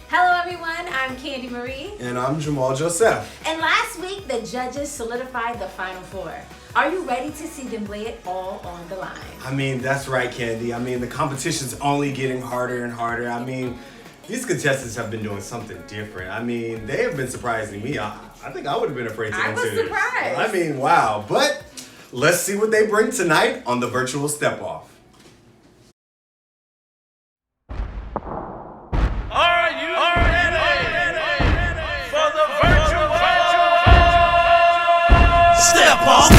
Hello everyone, I'm Candy Marie. And I'm Jamal Joseph. And last week, the judges solidified the Final Four. Are you ready to see them lay it all on the line? I mean, that's right, Candy. I mean, the competition's only getting harder and harder. I mean, these contestants have been doing something different. I mean, they have been surprising me. I think I would have been afraid to enter this. I was surprised. I mean, wow. But let's see what they bring tonight on the virtual step-off. Step off.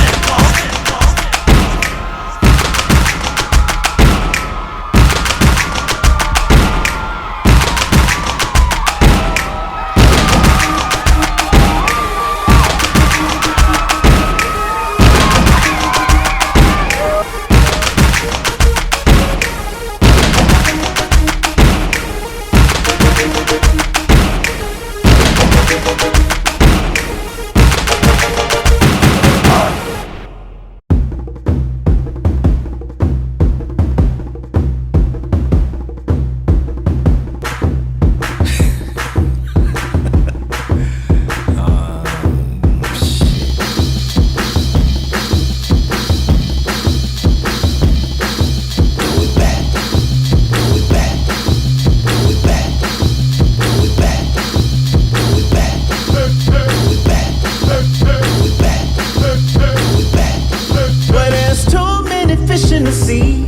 To see,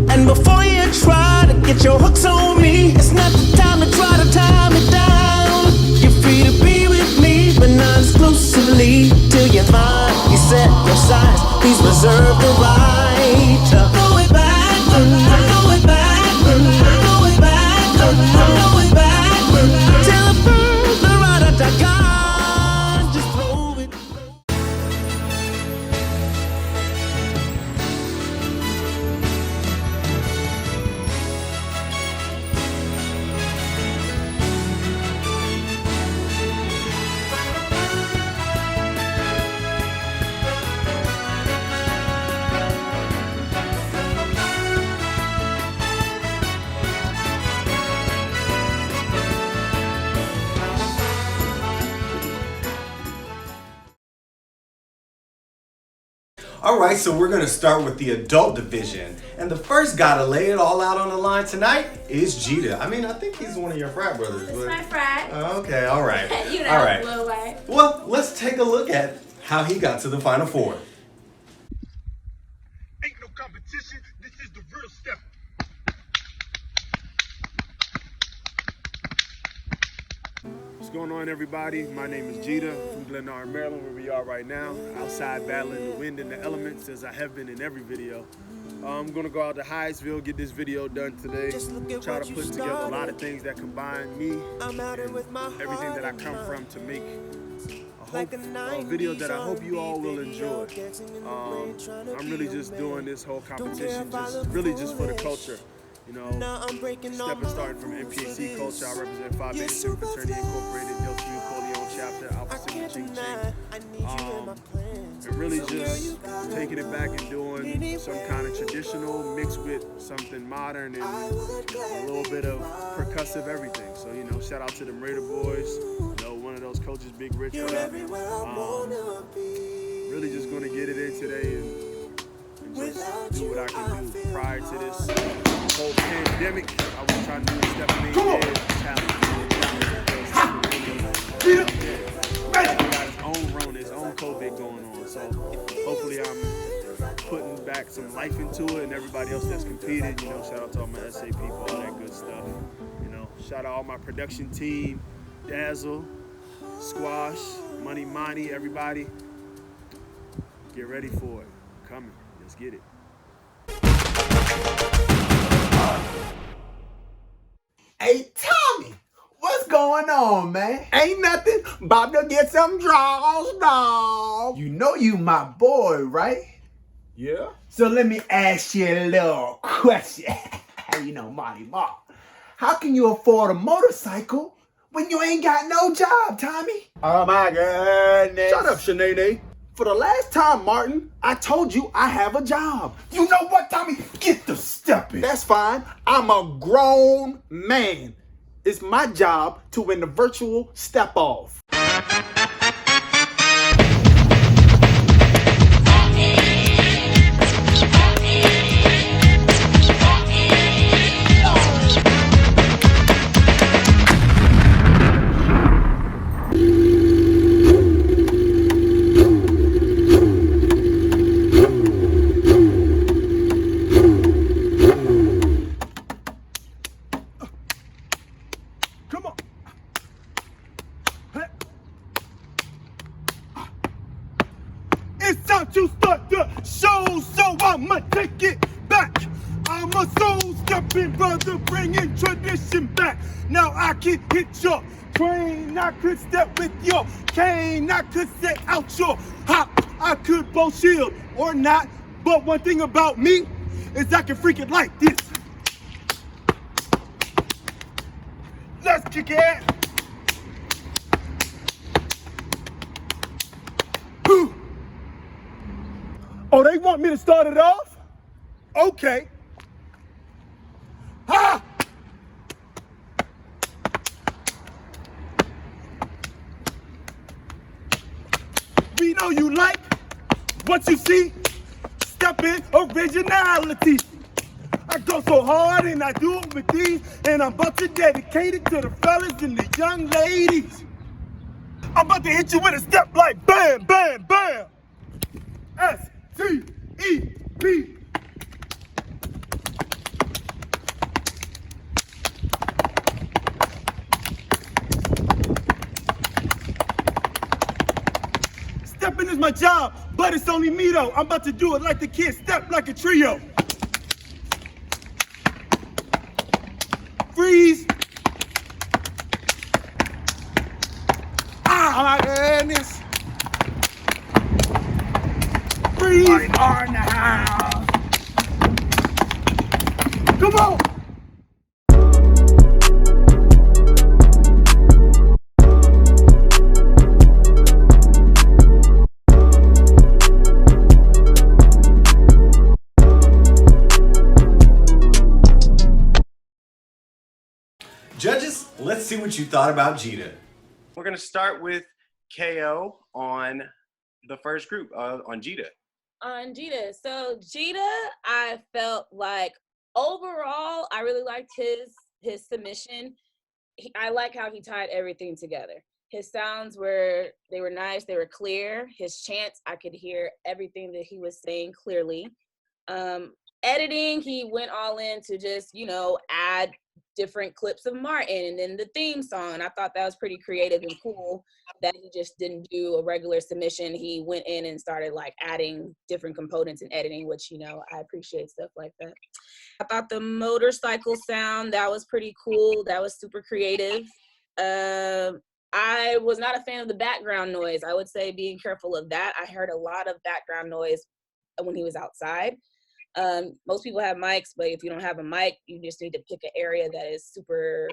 and before you try to get your hooks on me, it's not the time to try to tie me down. You're free to be with me, but not exclusively. Till you find you set your sights, please reserve the right to throw it back, throw it back, throw it back, throw it back, till the further right at I got, just throw it. All right, so we're going to start with the adult division. And the first guy to lay it all out on the line tonight is Jita. I mean, I think he's one of your frat brothers. It's my frat. Okay, all right. You know, all right. Lil White. Well, let's take a look at how he got to the Final Four. Ain't no competition, this is the real step. What's going on, everybody? My name is Jita from Glenarm, Maryland, where we are right now, outside battling the wind and the elements, as I have been in every video. I'm gonna go out to Hyattsville, get this video done today, try to put together a lot of things that combine me and everything that I come from to make a video that I hope you all will enjoy. I'm really just doing this whole competition just for the culture. You know, starting from MPAC culture, I represent Phi Beta Sigma Fraternity Incorporated, Delta Napoleon chapter, Alpha Sigma Ching Ching. And really just taking it back and doing some kind of traditional mixed with something modern and a little bit of percussive everything. So, you know, shout out to the Raider boys. You know, one of those coaches, Big Rich. Really just going to get it in today and just do what I can do. Prior to this whole pandemic, I was trying to do Stephanie He got his own Rona, his own COVID going on. So hopefully I'm putting back some life into it, and everybody else that's competed, you know, shout out to all my SA people, all that good stuff. You know, shout out all my production team, Dazzle, Squash, Money Money, everybody. Get ready for it. I'm coming. Let's get it. Hey, Tommy, what's going on, man? Ain't nothing. About to get some draws, dog. You know you my boy, right? Yeah? So let me ask you a little question. You know, Marty Mark. How can you afford a motorcycle when you ain't got no job, Tommy? Oh my goodness. Shut up, Shanae. For the last time, Martin, I told you I have a job. You know what, Tommy? Get the stepping. That's fine. I'm a grown man. It's my job to win the virtual step off. Come on. Hey. It's time to start the show, so I'ma take it back. I'm a soul-stepping brother, bringing tradition back. Now I can hit your train, I could step with your cane, I could set out your hop, I could bow shield or not. But one thing about me is I can freak it like this. Let's kick it. Whew. Oh, they want me to start it off? Okay. Ha! We know you like what you see. Step in originality. I go so hard and I do it with ease, and I'm about to dedicate it to the fellas and the young ladies. I'm about to hit you with a step like bam, bam, bam. S-T-E-P. Stepping is my job, but it's only me though. I'm about to do it like the kids, step like a trio. Freeze. Ah, my goodness. Freeze. Are in the house. Come on. Judges, let's see what you thought about Jita. We're gonna start with KO on the first group, on Jita. On Jita. So Jita, I felt like overall, I really liked his submission. I like how he tied everything together. His sounds were nice, they were clear. His chants, I could hear everything that he was saying clearly. Editing, he went all in to just, add different clips of Martin and then the theme song. I thought that was pretty creative and cool that he just didn't do a regular submission. He went in and started like adding different components and editing, which, I appreciate stuff like that. I thought the motorcycle sound, that was pretty cool. That was super creative. I was not a fan of the background noise. I would say being careful of that. I heard a lot of background noise when he was outside. Most people have mics, but if you don't have a mic, you just need to pick an area that is super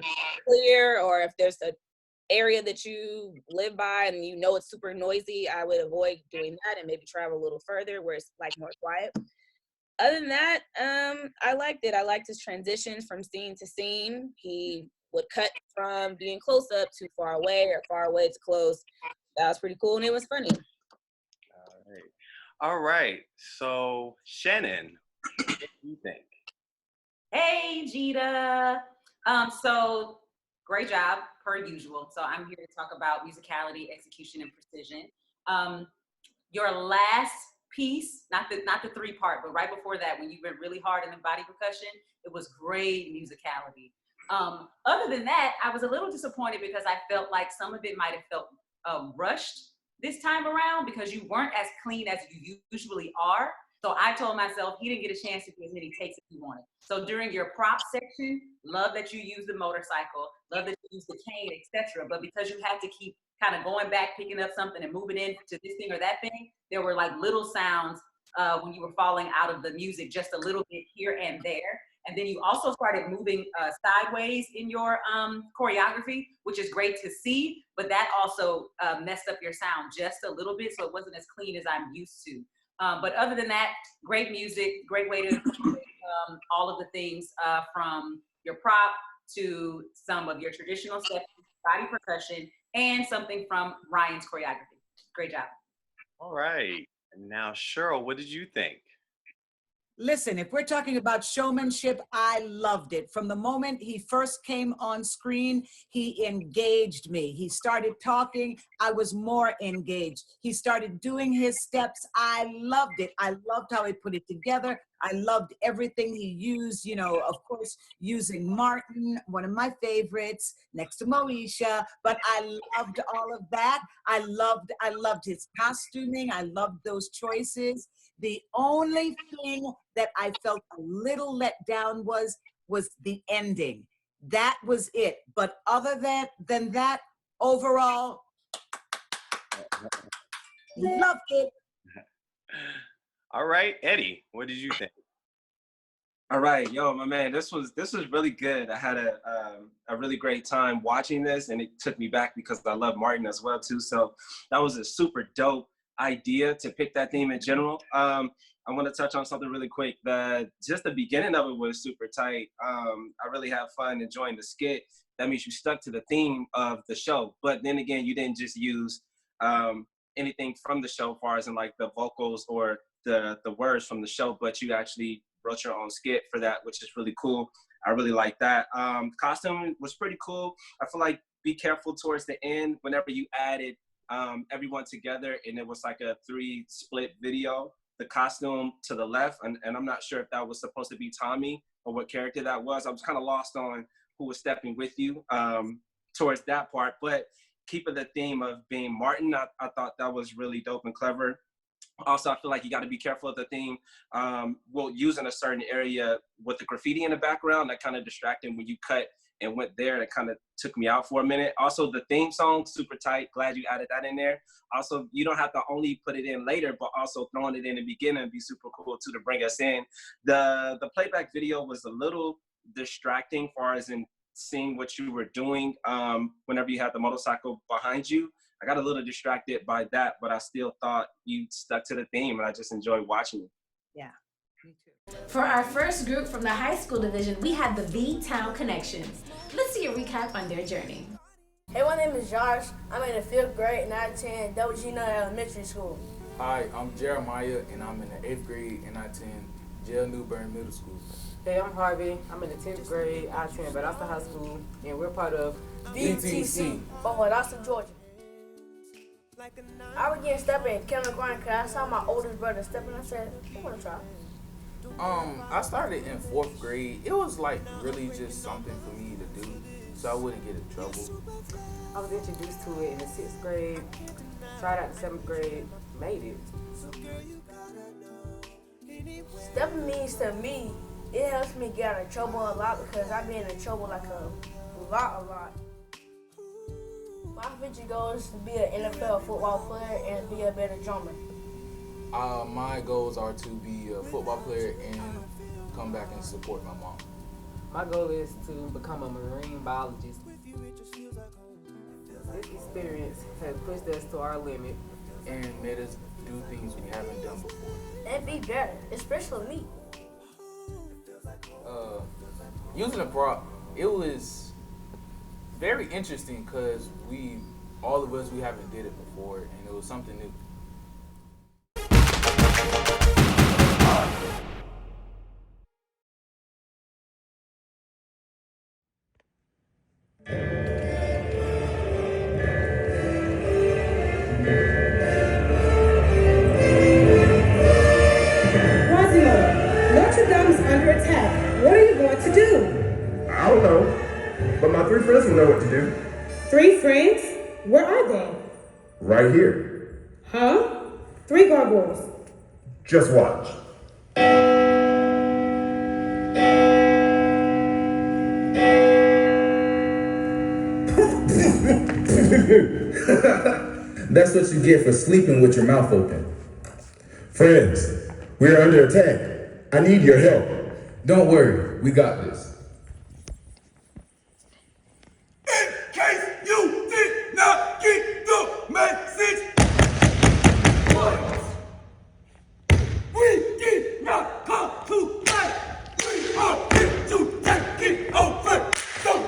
clear, or if there's an area that you live by and it's super noisy, I would avoid doing that and maybe travel a little further where it's like more quiet. Other than that, I liked it. I liked his transitions from scene to scene. He would cut from being close up to far away or far away to close. That was pretty cool and it was funny. All right. So Shannon, what do you think? Hey, Jita. So great job per usual. So I'm here to talk about musicality, execution, and precision. Your last piece, not the 3-part, but right before that, when you went really hard in the body percussion, it was great musicality. Other than that, I was a little disappointed because I felt like some of it might have felt rushed this time around because you weren't as clean as you usually are. So I told myself he didn't get a chance to do as many takes as he wanted. So during your prop section, love that you used the motorcycle, love that you used the cane, etc. But because you had to keep kind of going back, picking up something and moving into this thing or that thing, there were like little sounds when you were falling out of the music, just a little bit here and there. And then you also started moving sideways in your choreography, which is great to see, but that also messed up your sound just a little bit, so it wasn't as clean as I'm used to. But other than that, great music, great way to all of the things from your prop, to some of your traditional steps, body percussion, and something from Ryan's choreography. Great job. All right. Now, Cheryl, what did you think? Listen, if we're talking about showmanship, I loved it. From the moment he first came on screen, he engaged me. He started talking, I was more engaged. He started doing his steps, I loved it. I loved how he put it together. I loved everything he used, you know, of course, using Martin, one of my favorites, next to Moesha, but I loved all of that. I loved his costuming. I loved those choices. The only thing that I felt a little let down was the ending. That was it. But other than that, overall, loved it. All right, Eddie, what did you think? All right, yo, my man, this was really good. I had a really great time watching this, and it took me back because I love Martin as well too. So that was a super dope idea to pick that theme in general. I want to touch on something really quick. Just the beginning of it was super tight. I really had fun enjoying the skit. That means you stuck to the theme of the show, but then again, you didn't just use anything from the show, as far as in like the vocals or the words from the show, but you actually wrote your own skit for that, which is really cool. I really like that. Costume was pretty cool. I feel like be careful towards the end whenever you added everyone together and it was like a 3-split video. The costume to the left, and I'm not sure if that was supposed to be Tommy or what character that was. I was kind of lost on who was stepping with you towards that part, but keeping the theme of being Martin, I thought that was really dope and clever. Also, I feel like you got to be careful of the theme. Using a certain area with the graffiti in the background, that kind of distracted when you cut and went there. That kind of took me out for a minute. Also, the theme song, super tight. Glad you added that in there. Also, you don't have to only put it in later, but also throwing it in the beginning would be super cool too to bring us in. The playback video was a little distracting as far as in seeing what you were doing whenever you had the motorcycle behind you. I got a little distracted by that, but I still thought you stuck to the theme, and I just enjoyed watching it. Yeah, me too. For our first group from the high school division, we had the V-Town Connections. Let's see a recap on their journey. Hey, my name is Josh. I'm in the 5th grade and I attend WGNA Elementary School. Hi, I'm Jeremiah and I'm in the 8th grade and I attend Jill Newbern Middle School. Hey, I'm Harvey. I'm in the 10th grade. I attend Valdosta High School and we're part of VTC from Valdosta, Georgia. I began stepping in kindergarten because I saw my oldest brother stepping and I said, I want to try. I started in 4th grade. It was like really just something for me to do so I wouldn't get in trouble. I was introduced to it in the 6th grade, tried out the 7th grade, made it. Stepping means to me, it helps me get out of trouble a lot because I've been in trouble like a lot. My future goal is to be an NFL football player and be a better drummer. My goals are to be a football player and come back and support my mom. My goal is to become a marine biologist. This experience has pushed us to our limit and made us do things we haven't done before. And be better, especially me. Using a prop, it was very interesting because all of us, we haven't did it before and it was something new. Notre Dame is under attack. What are you going to do? I don't know, but my 3 friends will know what to do. 3 friends? Where are they? Right here. Huh? 3 gargoyles. Just watch. That's what you get for sleeping with your mouth open. Friends, we are under attack. I need your help. Don't worry, we got this. In case you did not get the message, we did not come to play. We are here to take it over. So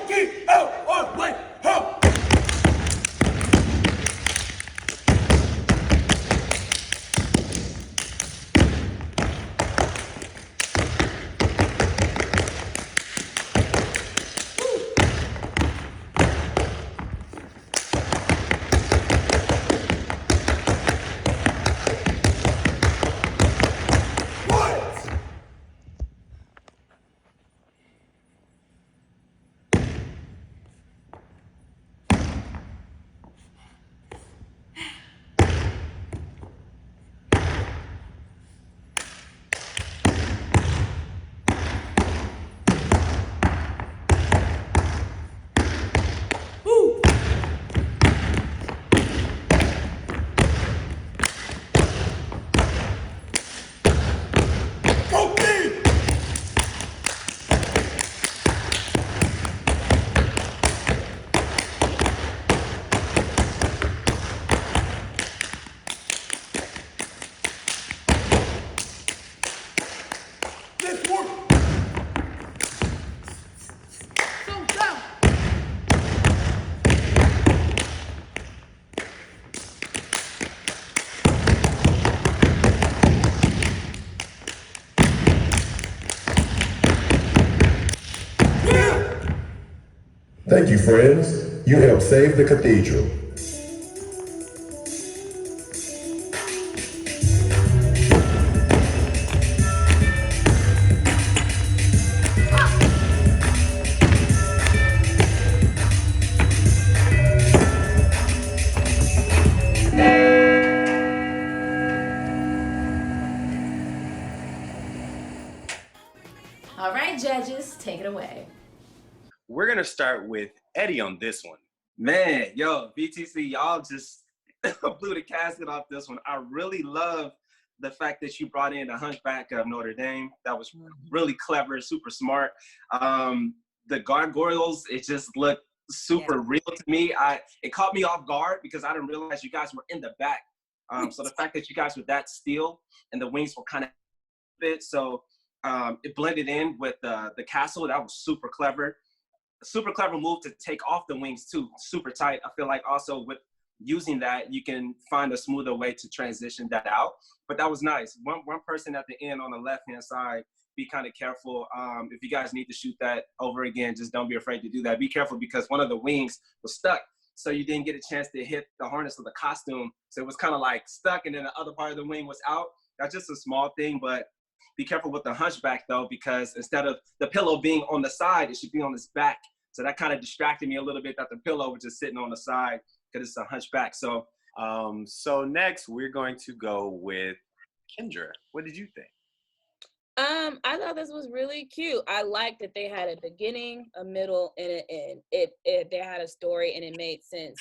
Thank you, friends. You helped save the cathedral. All right, judges, take it away. We're gonna start with Eddie on this one. Man, yo, BTC, y'all just blew the casket off this one. I really love the fact that you brought in the Hunchback of Notre Dame. That was really clever, super smart. The gargoyles, it just looked super real to me. It caught me off guard because I didn't realize you guys were in the back. So the fact that you guys were that still and the wings were kind of bit, so it blended in with the castle. That was super clever. Super clever move to take off the wings too, super tight. I feel like also with using that, you can find a smoother way to transition that out. But that was nice. One person at the end on the left-hand side, be kind of careful. If you guys need to shoot that over again, just don't be afraid to do that. Be careful because one of the wings was stuck. So you didn't get a chance to hit the harness of the costume. So it was kind of like stuck and then the other part of the wing was out. That's just a small thing, but be careful with the Hunchback though, because instead of the pillow being on the side, it should be on his back. So that kind of distracted me a little bit that the pillow was just sitting on the side because it's a Hunchback. So, so next we're going to go with Kendra. What did you think? I thought this was really cute. I liked that they had a beginning, a middle, and an end. They had a story and it made sense.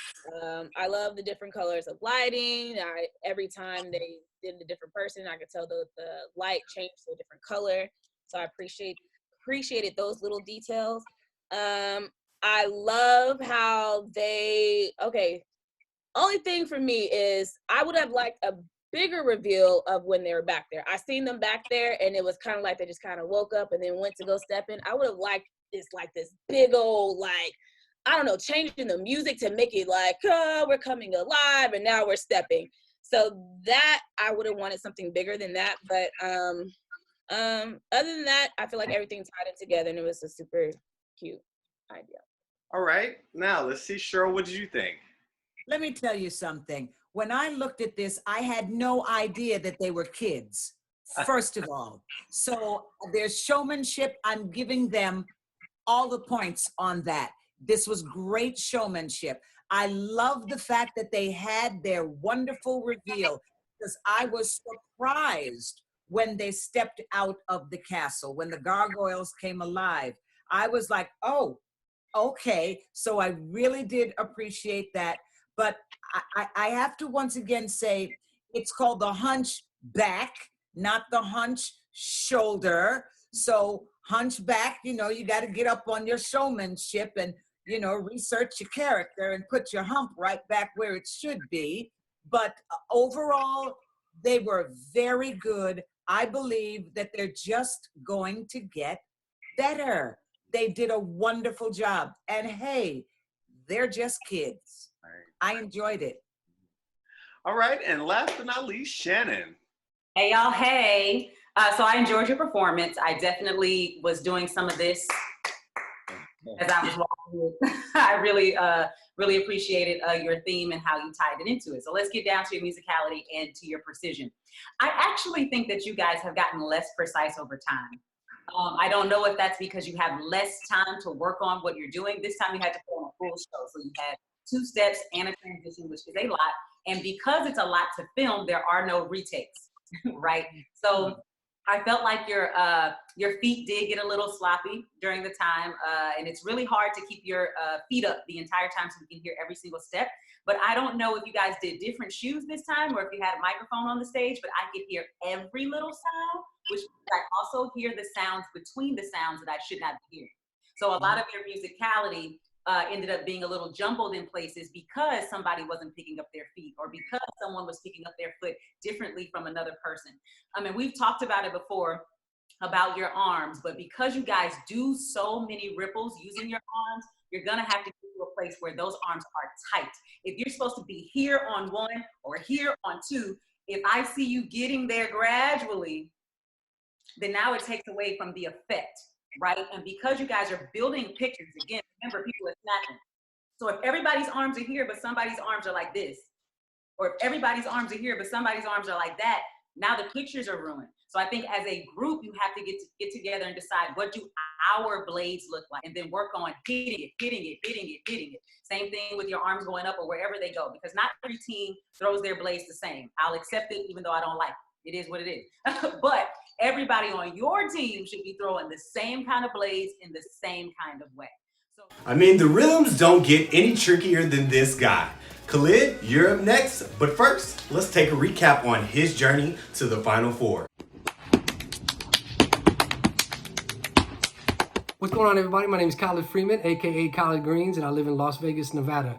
I love the different colors of lighting. Every time they did a different person, I could tell the light changed to a different color. So I appreciated those little details. I love how only thing for me is I would have liked a bigger reveal of when they were back there. I seen them back there and it was kind of like they just kind of woke up and then went to go step in. I would have liked this big old I don't know, changing the music to make it like, oh, we're coming alive and now we're stepping. So that I would have wanted something bigger than that. But other than that, I feel like everything tied it together and it was a super cute idea. All right, now let's see, Cheryl, what did you think? Let me tell you something. When I looked at this, I had no idea that they were kids, first of all. So there's showmanship. I'm giving them all the points on that. This was great showmanship. I love the fact that they had their wonderful reveal because I was surprised when they stepped out of the castle, when the gargoyles came alive. I was like, oh, okay. So I really did appreciate that. But I have to once again say, it's called the Hunchback, not the hunch shoulder. So Hunchback, you got to get up on your showmanship and, research your character and put your hump right back where it should be. But overall, they were very good. I believe that they're just going to get better. They did a wonderful job. And hey, they're just kids. I enjoyed it. All right, and last but not least, Shannon. Hey, y'all, hey. So I enjoyed your performance. I definitely was doing some of this as I was walking. I really appreciated your theme and how you tied it into it. So let's get down to your musicality and to your precision. I actually think that you guys have gotten less precise over time. I don't know if that's because you have less time to work on what you're doing. This time you had to put on a full show. So you had 2 steps and a transition, which is a lot. And because it's a lot to film, there are no retakes, right? So I felt like your feet did get a little sloppy during the time. And it's really hard to keep your feet up the entire time so we can hear every single step. But I don't know if you guys did different shoes this time or if you had a microphone on the stage, but I could hear every little sound, which I also hear the sounds between the sounds that I should not be hearing. So a lot of your musicality ended up being a little jumbled in places because somebody wasn't picking up their feet or because someone was picking up their foot differently from another person. I mean, we've talked about it before about your arms, but because you guys do so many ripples using your arms, you're gonna have to get to a place where those arms are tight. If you're supposed to be here on 1 or here on 2, if I see you getting there gradually, then now it takes away from the effect, right? And because you guys are building pictures, again, remember, people are snapping. So if everybody's arms are here, but somebody's arms are like this, or if everybody's arms are here, but somebody's arms are like that, now the pictures are ruined. So I think as a group, you have to get together and decide, what do our blades look like? And then work on hitting it. Same thing with your arms going up or wherever they go, because not every team throws their blades the same. I'll accept it even though I don't like it. It is what it is. But everybody on your team should be throwing the same kind of blades in the same kind of way. I mean, the rhythms don't get any trickier than this guy. Khalid, you're up next, but first, let's take a recap on his journey to the Final Four. What's going on, everybody? My name is Khalid Freeman, aka Khalid Greens, and I live in Las Vegas, Nevada.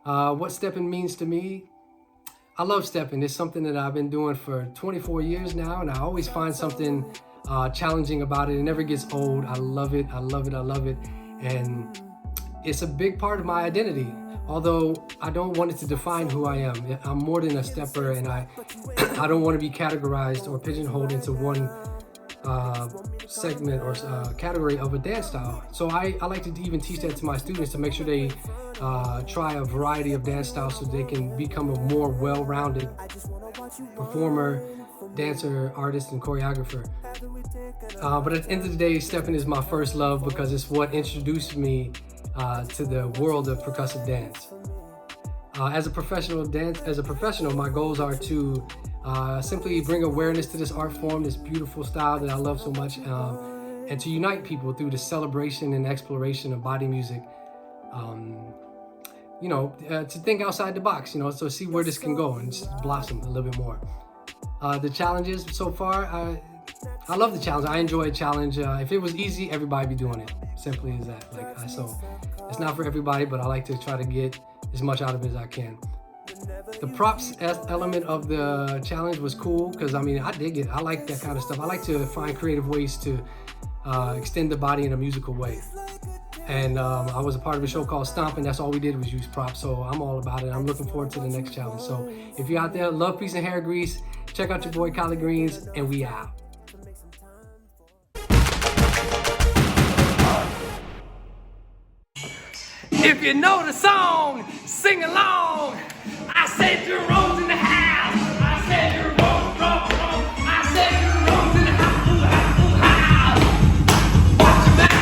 What stepping means to me? I love stepping. It's something that I've been doing for 24 years now, and I always find something challenging about it. It never gets old. I love it. And it's a big part of my identity. Although I don't want it to define who I am. I'm more than a stepper, and I don't want to be categorized or pigeonholed into one segment or category of a dance style. So I like to even teach that to my students, to make sure they try a variety of dance styles so they can become a more well-rounded performer, dancer, artist, and choreographer. But at the end of the day, stepping is my first love because it's what introduced me to the world of percussive dance. As a professional, my goals are to simply bring awareness to this art form, this beautiful style that I love so much, and to unite people through the celebration and exploration of body music. To think outside the box, so see where this can go and just blossom a little bit more. The challenges so far, I love the challenge. I enjoy a challenge. If it was easy, everybody be doing it. Simply as that. So it's not for everybody, but I like to try to get as much out of it as I can. The props element of the challenge was cool because I dig it. I like that kind of stuff. I like to find creative ways to extend the body in a musical way. And I was a part of a show called Stomp, and that's all we did was use props. So I'm all about it. I'm looking forward to the next challenge. So if you're out there, love, peace, and hair grease, check out your boy Khalid Greens, and we out. If you know the song, sing along. I said Jerome's in the house. I said Jerome. I said Jerome's in the house. Watch your mouth.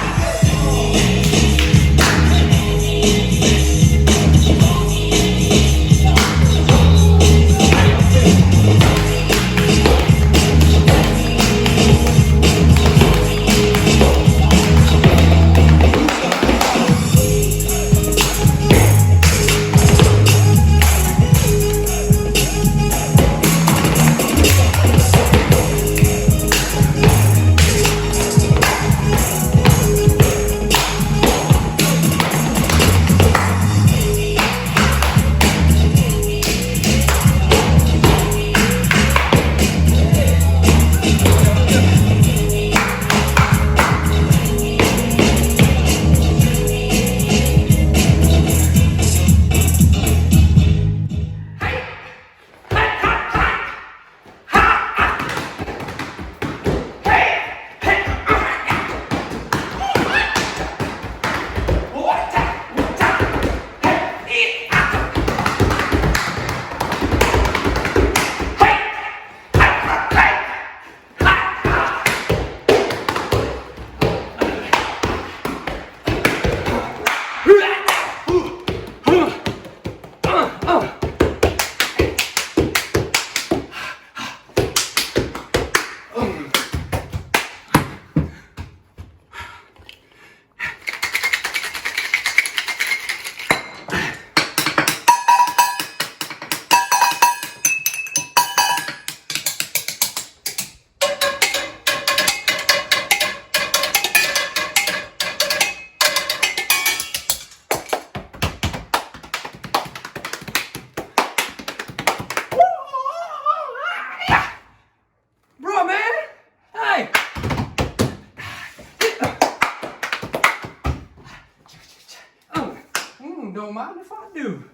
Don't mind if I do.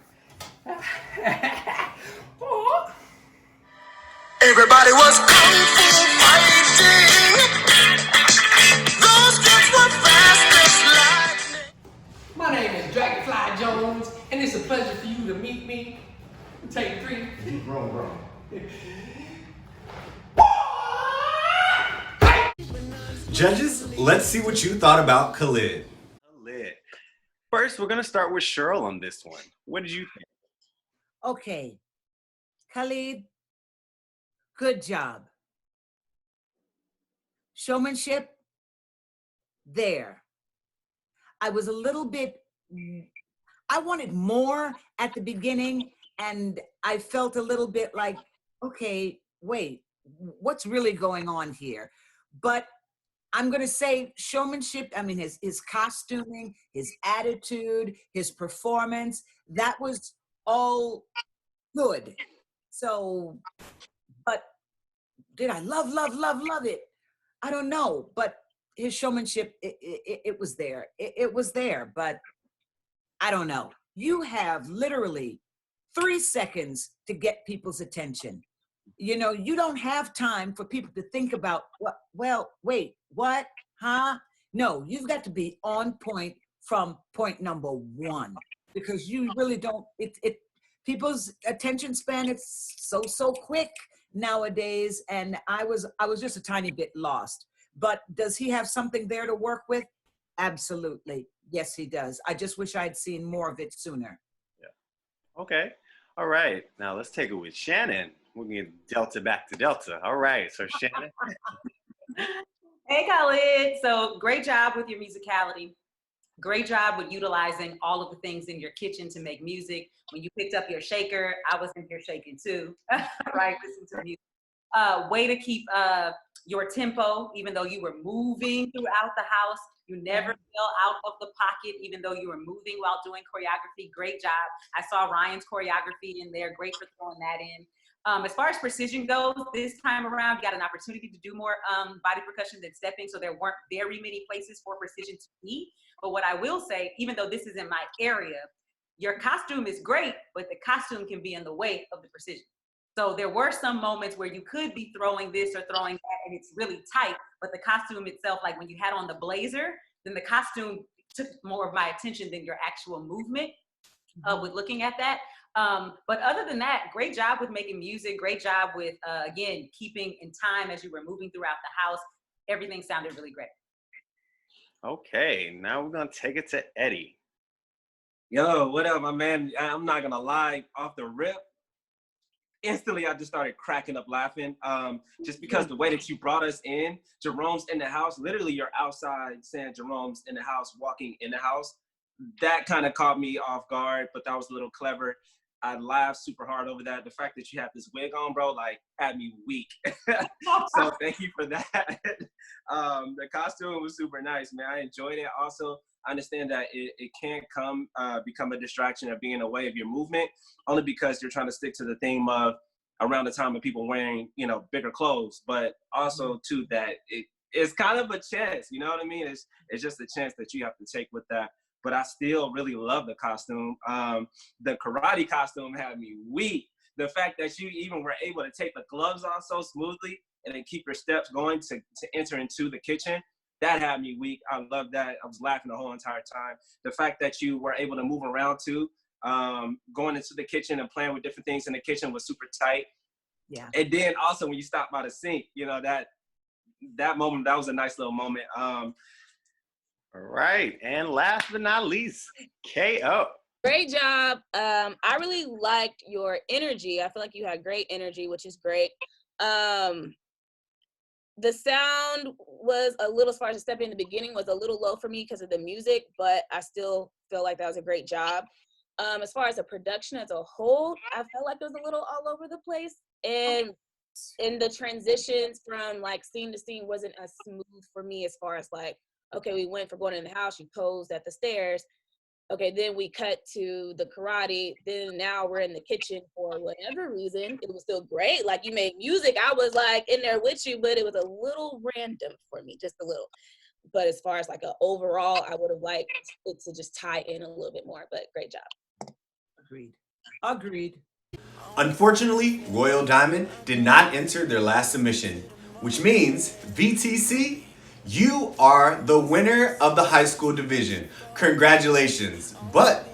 Everybody was kung fu fighting. Those kids were fast as lightning. My Jones, and it's a pleasure for you to meet me. Take 3. Bro. Judges, let's see what you thought about Khalid. Lit. First, we're gonna start with Cheryl on this one. What did you think? Okay, Khalid, good job. Showmanship, there. I was a little bit, I wanted more at the beginning, and I felt a little bit like, okay, wait, what's really going on here? But I'm gonna say showmanship, I mean, his costuming, his attitude, his performance, that was all good. So, but did I love it? I don't know, but his showmanship, it was there. It was there, but I don't know. You have literally 3 seconds to get people's attention. You know, you don't have time for people to think about, well, wait, what, huh? No, you've got to be on point from point number 1, because you really don't, people's attention span, it's so quick nowadays, and I was just a tiny bit lost. But does he have something there to work with? Absolutely. Yes, he does. I just wish I'd seen more of it sooner. Yeah. Okay. All right. Now let's take it with Shannon. We're going to Delta back to Delta. All right. So Shannon. Hey, Khalid. So great job with your musicality. Great job with utilizing all of the things in your kitchen to make music. When you picked up your shaker, I was in here shaking too, right? Listen to music. Way to keep your tempo, even though you were moving throughout the house. You never fell out of the pocket, even though you were moving while doing choreography. Great job. I saw Ryan's choreography in there. Great for throwing that in. As far as precision goes, this time around, you got an opportunity to do more body percussion than stepping, so there weren't very many places for precision to be. But what I will say, even though this is in my area, your costume is great, but the costume can be in the way of the precision. So there were some moments where you could be throwing this or throwing that, and it's really tight, but the costume itself, like when you had on the blazer, then the costume took more of my attention than your actual movement with looking at that. But other than that, great job with making music. Great job with, again, keeping in time as you were moving throughout the house. Everything sounded really great. Okay, now we're going to take it to Eddie. Yo, what up, my man? I'm not gonna lie, off the rip, instantly I just started cracking up laughing. Just because the way that you brought us in, Jerome's in the house, literally you're outside saying Jerome's in the house, walking in the house. That kind of caught me off guard, but that was a little clever. I laughed super hard over that. The fact that you have this wig on, bro, like had me weak. So thank you for that. The costume was super nice, man. I enjoyed it. Also, I understand that it can become a distraction of being away of your movement, only because you're trying to stick to the theme of around the time of people wearing, you know, bigger clothes, but also too that it's kind of a chance, you know what I mean? It's just a chance that you have to take with that. But I still really love the costume. The karate costume had me weak. The fact that you even were able to take the gloves off so smoothly and then keep your steps going to enter into the kitchen, that had me weak. I love that. I was laughing the whole entire time. The fact that you were able to move around too, going into the kitchen and playing with different things in the kitchen was super tight. Yeah. And then also when you stop by the sink, you know, that moment, that was a nice little moment. All right, and last but not least, KO. Great job. I really liked your energy. I feel like you had great energy, which is great. The sound was a little, as far as the step in the beginning, was a little low for me because of the music, but I still feel like that was a great job. As far as the production as a whole, I felt like it was a little all over the place. And in the transitions from like scene to scene wasn't as smooth for me, as far as like, okay, we went from going in the house, you posed at the stairs. Okay, then we cut to the karate. Then now we're in the kitchen for whatever reason. It was still great. Like, you made music. I was like in there with you, but it was a little random for me, just a little. But as far as like an overall, I would have liked it to just tie in a little bit more, but great job. Agreed. Unfortunately, Royal Diamond did not enter their last submission, which means VTC, you are the winner of the high school division. Congratulations. But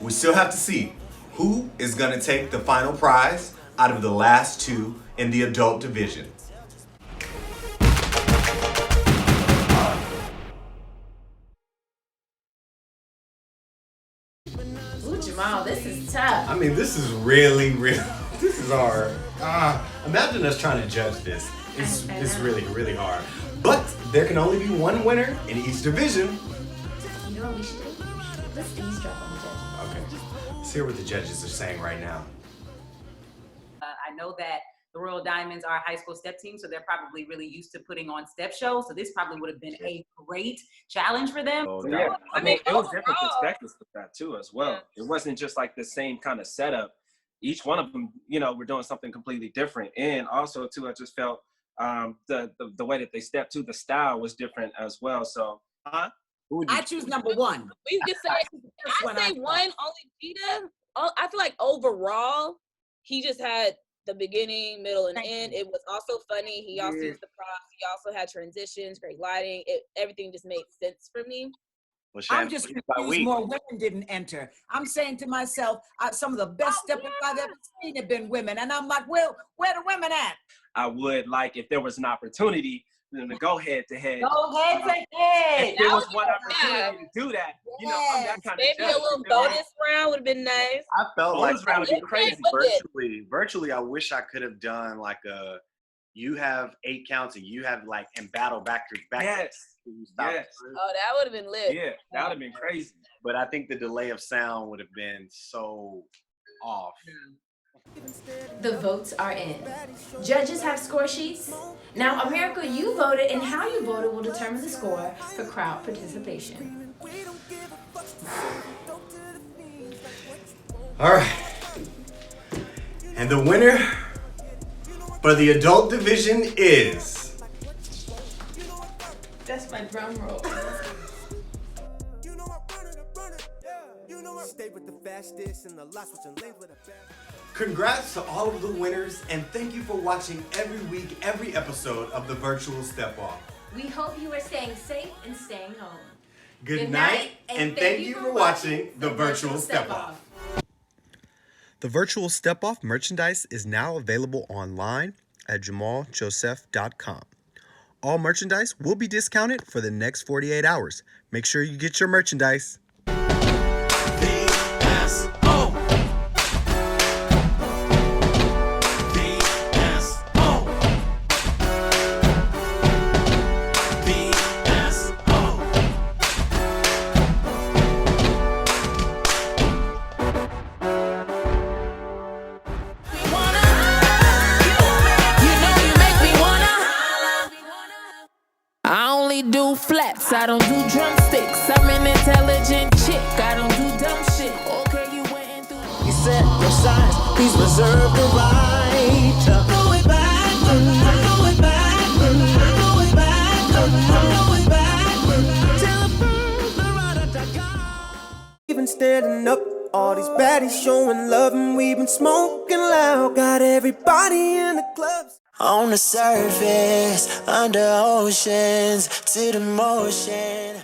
We still have to see who is going to take the final prize out of the last two in the adult division. Ooh, Jamal, this is tough. I mean, this is really, this is hard. Imagine us trying to judge this. It's really, really hard. But there can only be one winner in each division. You know what we should do? Let's eavesdrop on the judges. Okay, let's hear what the judges are saying right now. I know that the Royal Diamonds are a high school step team, so they're probably really used to putting on step shows. So this probably would have been a great challenge for them. Yeah, I mean, it was different perspectives with that too, as well. It wasn't just like the same kind of setup. Each one of them, you know, were doing something completely different. And also, too, I just felt the way that they stepped to the style was different as well. So, I choose number one. We just say, I say one, only Gita. I feel like overall, he just had the beginning, middle, and end. It was also funny. He also used the props. He also had transitions, great lighting. Everything just made sense for me. Well, I'm just confused more women didn't enter. I'm saying to myself, some of the best steppers I've ever seen have been women. And I'm like, well, where the women at? I would like, if there was an opportunity, then to go head to head. Go head to head. If there was one opportunity to do that, you know, I'm that kind of Maybe a little bonus round would have been nice. I felt like bonus round would be crazy. Virtually, I wish I could have done like you have 8 counts and you have like in battle back to back. Yes. Yes. Oh, that would have been lit. Yeah, that would have been crazy. But I think the delay of sound would have been so off. The votes are in. Judges have score sheets. Now, America, you voted, and how you voted will determine the score for crowd participation. All right. And the winner for the adult division is... That's my drum roll. Congrats to all of the winners, and thank you for watching every week, every episode of the Virtual Step Off. We hope you are staying safe and staying home. Good night, and thank you for watching the Virtual Step Off. The Virtual Step Off merchandise is now available online at jamaljoseph.com. All merchandise will be discounted for the next 48 hours. Make sure you get your merchandise. Do flats, I don't do drumsticks. I'm an intelligent chick, I don't do dumb shit. Okay, you went through. You set your size, please reserve the right to throw it back, throw it back, throw it back, throw it back. Even standing up, all these baddies showing love, and we've been smoking loud. Got everybody in the clubs. On the surface, under oceans, to the motion.